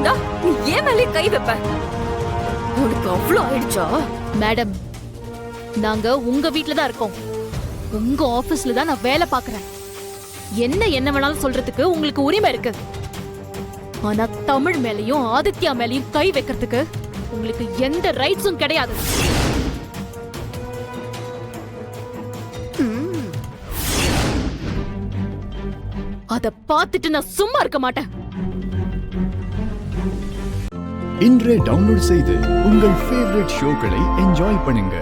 நீ ஏன் மேலே கை வைப்ப? உனக்கு அவ்வளவு ஆயிடுச்சா? மேடம், நாங்க உங்க வீட்ல தான் இருக்கோம். உங்க ஆபீஸ்ல தான் நான் வேலை பாக்குறேன். என்ன வேணாலும் சொல்றதுக்கு உங்களுக்கு உரிமை இருக்கு. ஆனா தமிழ் மேலயும் ஆதித்யா மேலயும் கை வைக்கிறதுக்கு உங்களுக்கு எந்த ரைட்ஸும் கிடையாது. அத பார்த்துட்டு நான் சும்மா இருக்க மாட்டேன். இன்றே டவுன்லோட் செய்து உங்கள் ஃபேவரட் ஷோக்களை என்ஜாய் பண்ணுங்க.